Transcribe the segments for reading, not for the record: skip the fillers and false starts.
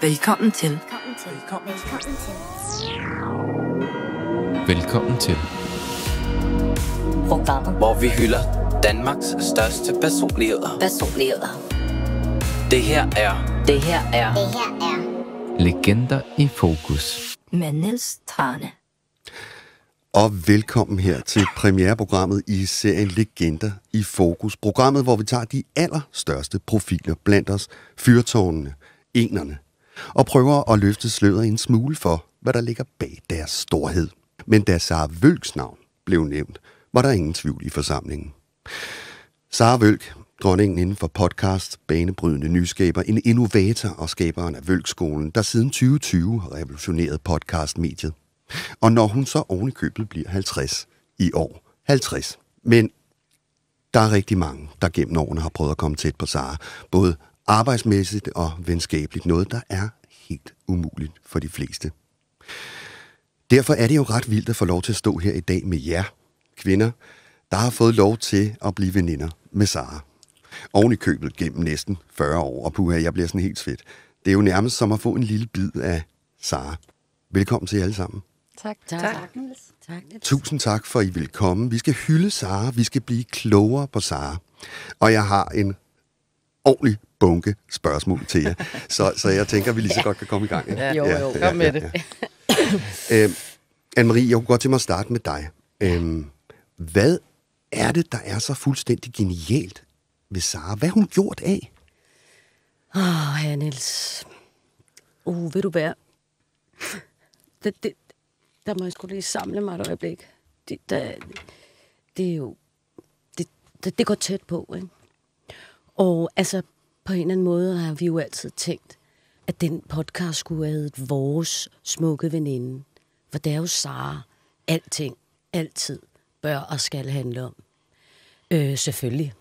Velkommen til. Velkommen til. Programmet, hvor vi hylder Danmarks største personligheder. Det her er Legender i fokus. med Niels Trane. Og velkommen her til premiereprogrammet i serien Legender i fokus. Programmet, hvor vi tager de allerstørste profiler blandt os, fyrtårnene, enerne, og prøver at løfte sløret en smule for, hvad der ligger bag deres storhed. Men da Sara Vølks navn blev nævnt, var der ingen tvivl i forsamlingen. Sara Vølk, dronningen inden for podcast, banebrydende nyskaber, en innovator og skaberen af Vølkskolen, der siden 2020 har revolutioneret podcastmediet. Og når hun så oven i købet bliver 50 i år. 50. Men der er rigtig mange, der gennem årene har prøvet at komme tæt på Sara. Både arbejdsmæssigt og venskabeligt. Noget, der er helt umuligt for de fleste. Derfor er det jo ret vildt at få lov til at stå her i dag med jer, kvinder, der har fået lov til at blive veninder med Sara. Oven i købet gennem næsten 40 år. Og puha, jeg bliver sådan helt svedt. Det er jo nærmest som at få en lille bid af Sara. Velkommen til jer alle sammen. Tak. Tusind tak for, at I vil komme. Vi skal hylde Sara. Vi skal blive klogere på Sara. Og jeg har en ordentlig bunke spørgsmål til jer. Så jeg tænker, at vi lige så godt kan komme i gang. Ja. Jo, kom med det. Anne-Marie, jeg kunne godt tænke mig at starte med dig. Hvad er det, der er så fuldstændig genialt ved Sara? Hvad har hun gjort af? Ja, Niels. Ved du hvad? Der må jeg sgu lige samle mig et øjeblik. Det er jo... Det går tæt på, ikke? Og altså, på en eller anden måde har vi jo altid tænkt, at den podcast skulle have heddet Vores smukke veninde. For det er jo Sara. Alting, altid, bør og skal handle om. Selvfølgelig.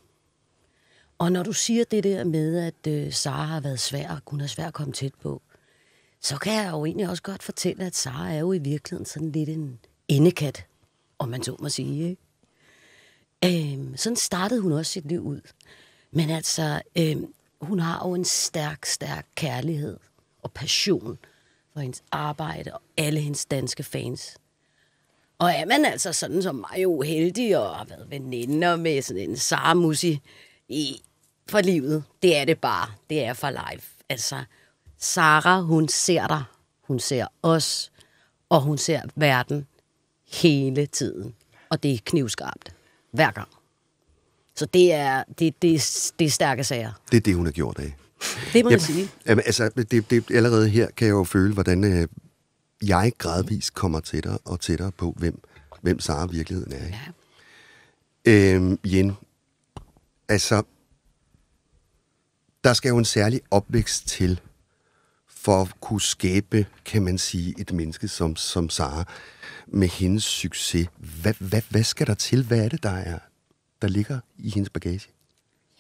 Og når du siger det der med, at Sara har været svær, kun er svær at komme tæt på, så kan jeg jo egentlig også godt fortælle, at Sara er jo i virkeligheden sådan lidt en indekat, om man så må sige, ikke? Sådan startede hun også sit liv ud. Men altså, hun har jo en stærk kærlighed og passion for hendes arbejde og alle hendes danske fans. Og er man altså sådan som mig jo heldig og har været veninder med sådan en Sara-musi for livet, det er det bare. Det er for life. Altså, Sara, hun ser dig, hun ser os, og hun ser verden hele tiden. Og det er knivskarpt. Hver gang. Så det er stærke sager. Det er det, hun har gjort af. Det må man sige. Altså, det allerede her kan jeg jo føle, hvordan jeg gradvist kommer tættere og tættere på, hvem Sara i virkeligheden er. Ja. Jen, altså, der skal jo en særlig opvækst til, for at kunne skabe, kan man sige, et menneske som Sara, med hendes succes. Hvad skal der til? Hvad er det, der ligger i hendes bagage?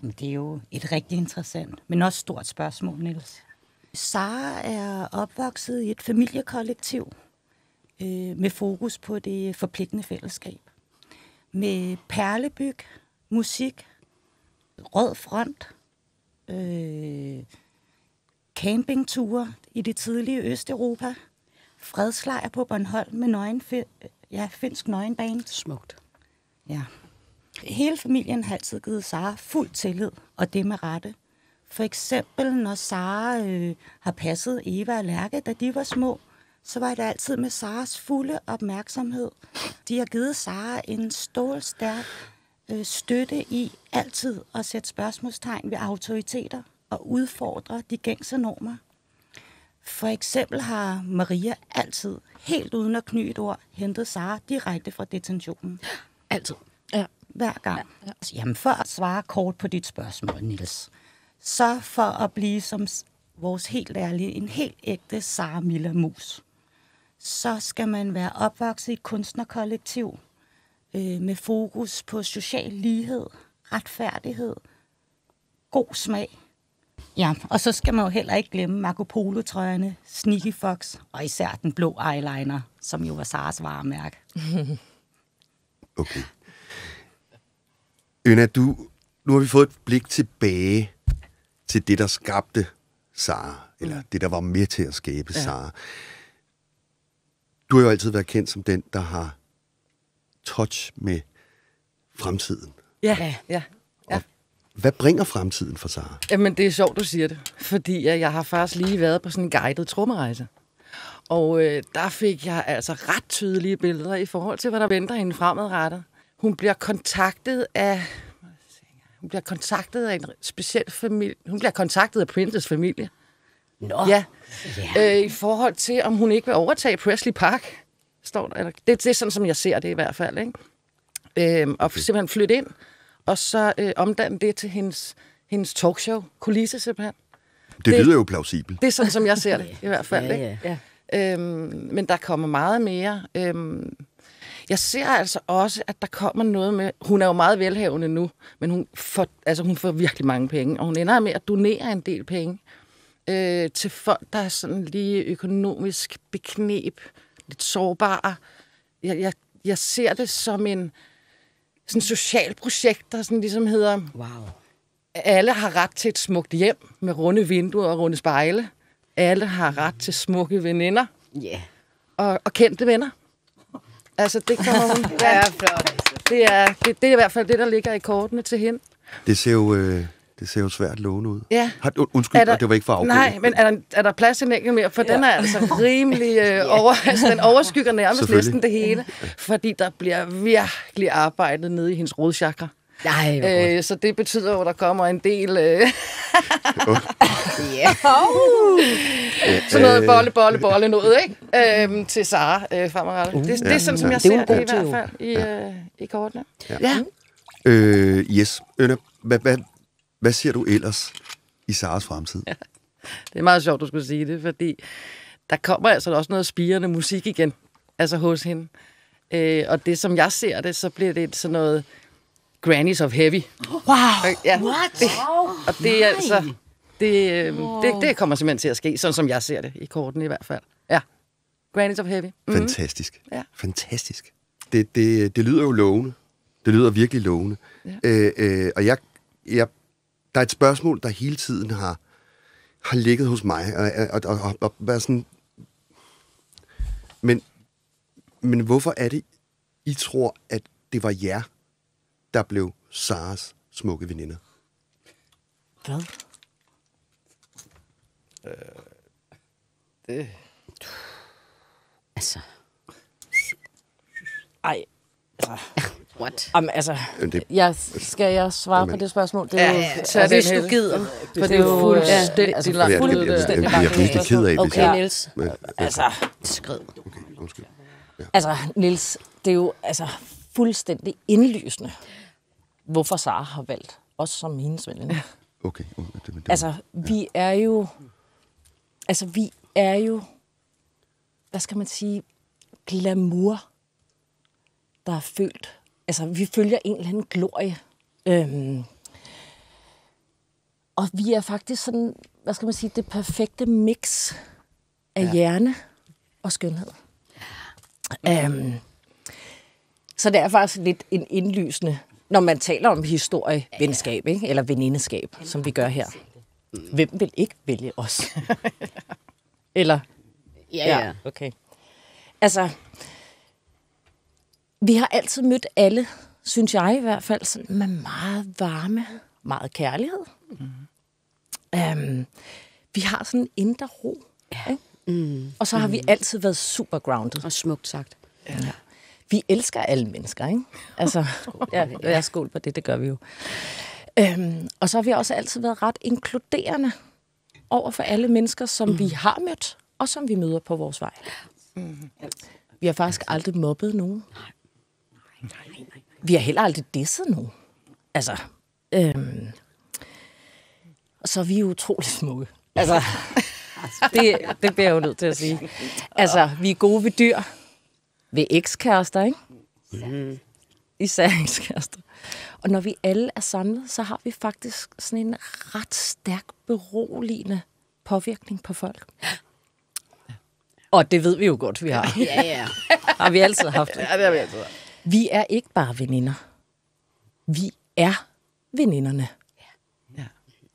Jamen, det er jo et rigtig interessant, men også stort spørgsmål, Niels. Sara er opvokset i et familiekollektiv med fokus på det forpligtende fællesskab. Med perlebyg, musik, rød front, campingture i det tidlige Østeuropa, fredslejr på Bornholm med finsk nøgenbane. Smukt. Ja. Hele familien har altid givet Sara fuld tillid, og det med rette. For eksempel, når Sara har passet Eva og Lærke, da de var små, så var det altid med Saras fulde opmærksomhed. De har givet Sara en stålstærk støtte i altid at sætte spørgsmålstegn ved autoriteter og udfordre de gængse normer. For eksempel har Maria altid, helt uden at kny et ord, hentet Sara direkte fra detentionen. Altid. Ja. Hver gang. Ja. Jamen, for at svare kort på dit spørgsmål, Niels, så for at blive som vores helt ærlige, en helt ægte Sara Miller mus, så skal man være opvokset i et kunstnerkollektiv med fokus på social lighed, retfærdighed, god smag. Ja, og så skal man jo heller ikke glemme Marco Polo-trøjerne, Sneaky Fox og især den blå eyeliner, som jo var Saras varemærke. Okay. Øna, nu har vi fået et blik tilbage til det, der skabte Sara, eller det, der var med til at skabe Sara. Du har jo altid været kendt som den, der har touch med fremtiden. Ja. Hvad bringer fremtiden for Sara? Jamen, det er sjovt, du siger det. Fordi jeg har faktisk lige været på sådan en guided trommerejse. Og der fik jeg altså ret tydelige billeder i forhold til, hvad der venter hende fremadrettet. Hun bliver kontaktet af en speciel familie. Hun bliver kontaktet af Princes familie. Nå. Ja. I forhold til, om hun ikke vil overtage Presley Park. Står der. Eller, det er sådan, som jeg ser det i hvert fald. Ikke? Og simpelthen flytte ind, og så omdanne det til hendes talkshow. Kulisse simpelthen. Det lyder jo plausibelt. Det er sådan, som jeg ser det i hvert fald. Ikke? Men der kommer meget mere. Jeg ser altså også, at der kommer noget med... Hun er jo meget velhavende nu, men hun får virkelig mange penge, og hun ender med at donere en del penge til folk, der er sådan lige økonomisk bekneb, lidt sårbare. Jeg ser det som en sådan social projekt, der sådan ligesom hedder... Wow. Alle har ret til et smukt hjem med runde vinduer og runde spejle. Alle har ret til smukke veninder. Ja. Og kendte venner. Altså, det kommer hun... Ja, flot. Det er i hvert fald det, der ligger i kortene til hende. Det ser jo svært lovende ud. Ja. Undskyld, det var ikke for afbrudt. Nej, men er der plads til en enkelt mere? For den er altså rimelig den overskygger nærmest næsten det hele. Fordi der bliver virkelig arbejdet nede i hendes rodchakra. Nej, så det betyder jo, at der kommer en del... sådan noget bolle noget, ikke? Til Sara fremadrettet. Det er sådan, som jeg ser det i hvert fald i kortene. Ja. Yes. Ønne, hvad ser du ellers i Saras fremtid? Ja. Det er meget sjovt, du skulle sige det, fordi der kommer altså også noget spirende musik igen, altså hos hende. Og det, som jeg ser det, så bliver det sådan noget Grannies of Heavy. Wow! Ja, What? Og det er altså... Det kommer simpelthen til at ske, sådan som jeg ser det i korten i hvert fald. Ja. Grannies of Heavy. Mm-hmm. Fantastisk. Ja. Fantastisk. Det lyder jo lovende. Det lyder virkelig lovende. Ja. Og der er et spørgsmål, der hele tiden har ligget hos mig, og været sådan... Men hvorfor er det, I tror, at det var jer, der blev Saras smukke veninder? Hvad? Det... Altså... Ej. What? Jamen, altså, skal jeg svare på det spørgsmål? Det er jo, hvis du gider. For det er jo fuldstændig Jeg er virkelig ked af det. Okay, Niels. Altså, skrid. Okay, undskyld. Ja. Altså, Niels, det er jo fuldstændig indlysende, hvorfor Sara har valgt os som hendes veninde. Okay. Altså, vi er jo, hvad skal man sige, glamour, der er følt. Altså, vi følger en eller anden glorie. Og vi er faktisk sådan, hvad skal man sige, det perfekte mix af hjerne og skønhed. Så det er faktisk lidt en indlysende, når man taler om historie, venskab, ikke? Eller venindeskab, som vi gør her. Hvem vil ikke vælge os? Eller? Ja, okay. Altså, vi har altid mødt alle, synes jeg i hvert fald, sådan med meget varme, meget kærlighed. Vi har sådan en indre ro. Ikke? Og så har vi altid været super grounded. Og smukt sagt. Ja. Vi elsker alle mennesker, ikke? Altså, jeg skål på det gør vi jo. Og så har vi også altid været ret inkluderende over for alle mennesker, som vi har mødt, og som vi møder på vores vej. Vi har faktisk aldrig mobbet nogen. Nej. Vi har heller aldrig disset nogen. Altså, og så er vi jo utroligt smukke. Altså, det bliver jeg jo nødt til at sige. Altså, vi er gode ved dyr. Ved ekskærester, ikke? Især ekskærester. Og når vi alle er samlet, så har vi faktisk sådan en ret stærk, beroligende påvirkning på folk. Og det ved vi jo godt, vi har. Ja. Har vi altid haft det. Ja, det har vi altid haft. Vi er ikke bare veninder. Vi er veninderne.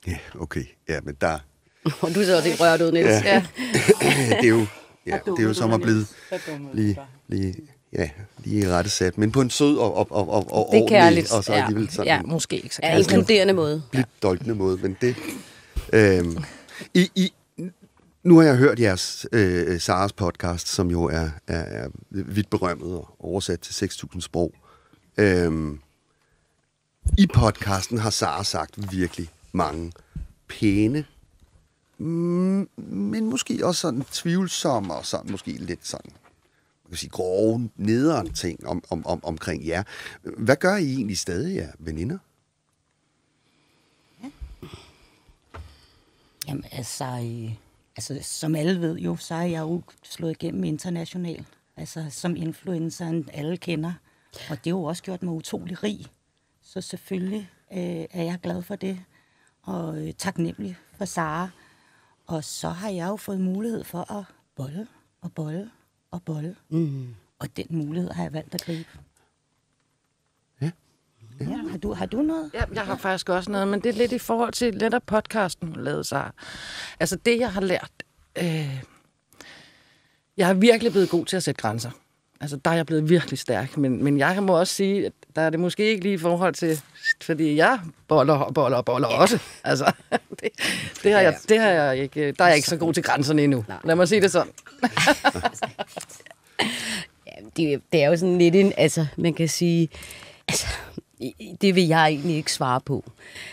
Ja, okay. Ja, men der Og du ser også ikke rørt ud, Niels. Ja. det er jo som at blive rettesat, men på en sød og ordentlig, og så alligevel sådan ja, måske ikke så inkluderende måde. Lidt dolkende måde, men det... Nu har jeg hørt jeres Saras podcast, som jo er vidt berømmet og oversat til 6.000 sprog. I podcasten har Sara sagt virkelig mange pæne, men måske også sådan tvivlsomme og sådan måske lidt sådan, man kan sige, grove, nederen ting omkring jer. Hvad gør I egentlig stadig, jer veninder? Jamen altså, som alle ved jo, så er jeg jo slået igennem internationalt. Altså, som influenceren alle kender. Og det har jo også gjort mig utrolig rig. Så selvfølgelig er jeg glad for det. Og taknemmelig for Sara. Og så har jeg jo fået mulighed for at bolle. Og den mulighed har jeg valgt at gribe. Ja. Har du noget? Ja, jeg har faktisk også noget, men det er lidt i forhold til netop podcasten, hun lavede sig. Altså det, jeg har lært... jeg er virkelig blevet god til at sætte grænser. Altså der er jeg blevet virkelig stærk, men jeg må også sige, at der er det måske ikke lige i forhold til... Fordi jeg boller også. Altså, det har jeg ikke... Der er jeg ikke så god til grænserne endnu. Lad mig sige det sådan. Det er jo sådan lidt en... Altså, man kan sige... Altså, det vil jeg egentlig ikke svare på.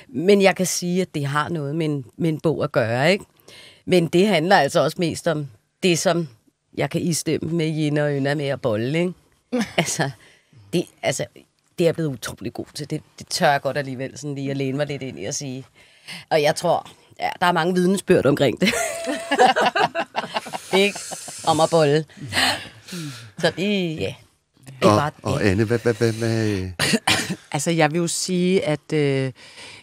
Men jeg kan sige, at det har noget med en bog at gøre, ikke? Men det handler altså også mest om det, som jeg kan istemme med Jenne og Ønna med at bolle, ikke? Det er jeg blevet utrolig god til. Det tør jeg godt alligevel sådan lige at læne mig lidt ind i at sige. Og jeg tror, der er mange vidnesbyrd omkring det. Ikke? Om at bolle. Så det, Og Anne, hvad? Altså, jeg vil jo sige, at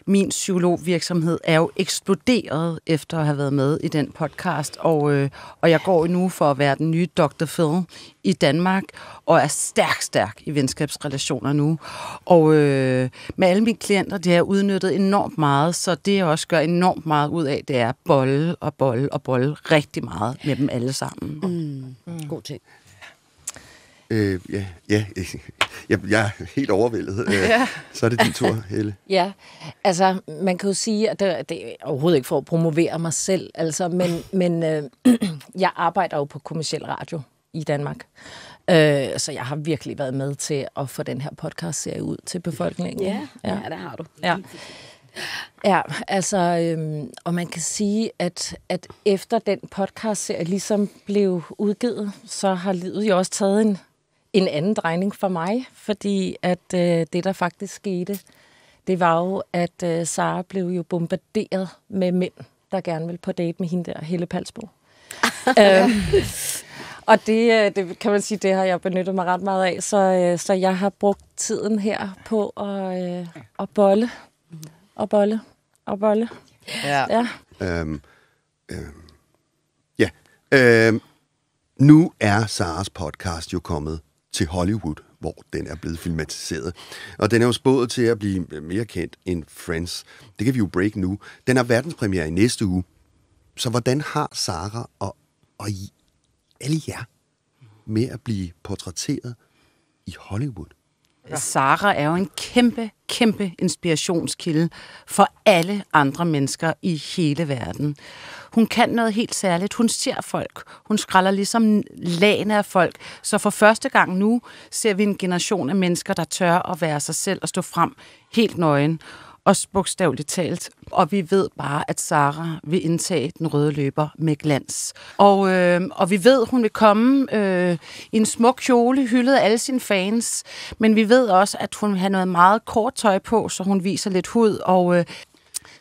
min psykologvirksomhed er jo eksploderet efter at have været med i den podcast, og jeg går nu for at være den nye Dr. Phil i Danmark, og er stærk i venskabsrelationer nu. Og med alle mine klienter, det har jeg udnyttet enormt meget, så det jeg også gør enormt meget ud af, det er bolle rigtig meget med dem alle sammen. God ting. Jeg er helt overvældet. Så er det din tur, Helle. Ja, altså man kan jo sige, at det er overhovedet ikke for at promovere mig selv, altså, men jeg arbejder jo på kommerciel radio i Danmark. Så jeg har virkelig været med til at få den her podcast-serie ud til befolkningen. Ja, det har du. Ja, altså, og man kan sige, at efter den podcast-serie ligesom blev udgivet, så har livet jo også taget en anden drejning for mig, fordi at det, der faktisk skete, det var jo, at Sara blev jo bombarderet med mænd, der gerne ville på date med hende der, Helle Palsbo. Og det kan man sige, det har jeg benyttet mig ret meget af, så jeg har brugt tiden her på at bolle. Ja. Nu er Saras podcast jo kommet til Hollywood, hvor den er blevet filmatiseret. Og den er jo spået til at blive mere kendt end Friends. Det kan vi jo break nu. Den har verdenspremiere i næste uge. Så hvordan har Sara og alle jer med at blive portrætteret i Hollywood? Sara er jo en kæmpe inspirationskilde for alle andre mennesker i hele verden. Hun kan noget helt særligt. Hun ser folk. Hun skræller ligesom lagene af folk. Så for første gang nu ser vi en generation af mennesker, der tør at være sig selv og stå frem helt nøgen. Og bogstaveligt talt. Og vi ved bare, at Sara vil indtage den røde løber med glans. Og vi ved, hun vil komme i en smuk kjole, hyldet af alle sine fans. Men vi ved også, at hun vil have noget meget kort tøj på, så hun viser lidt hud.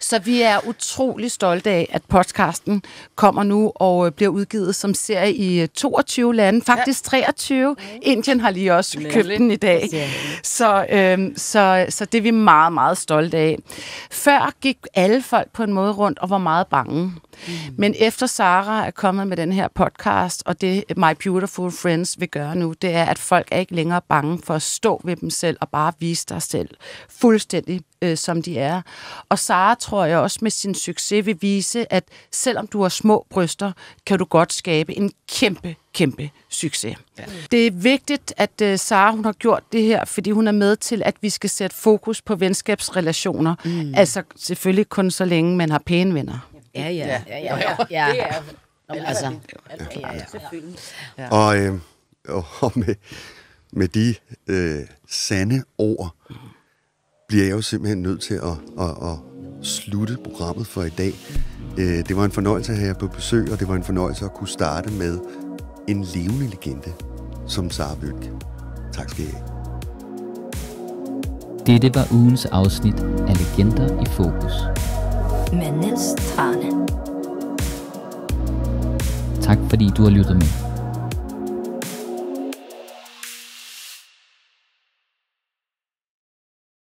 Så vi er utrolig stolte af, at podcasten kommer nu og bliver udgivet som serie i 22 lande. Faktisk 23. Indien har lige også købt den i dag. Så det er vi meget, meget stolte af. Før gik alle folk på en måde rundt og var meget bange. Men efter Sara er kommet med den her podcast, og det My Beautiful Friends vil gøre nu, det er, at folk er ikke længere bange for at stå ved dem selv og bare vise dig selv fuldstændig som de er. Og Sara, tror jeg også med sin succes vil vise, at selvom du har små bryster, kan du godt skabe en kæmpe succes. Ja. Det er vigtigt, at Sara hun har gjort det her, fordi hun er med til, at vi skal sætte fokus på venskabsrelationer. Altså selvfølgelig kun så længe man har pæne venner. Ja. Det er altså. Selvfølgelig. Og med de sande ord bliver jeg jo simpelthen nødt til at slutte programmet for i dag. Det var en fornøjelse at have jer på besøg, og det var en fornøjelse at kunne starte med en levende legende som Sara Bødke. Tak skal I have. Dette var ugens afsnit af Legender i Fokus. Med Niels Trane. Tak fordi du har lyttet med.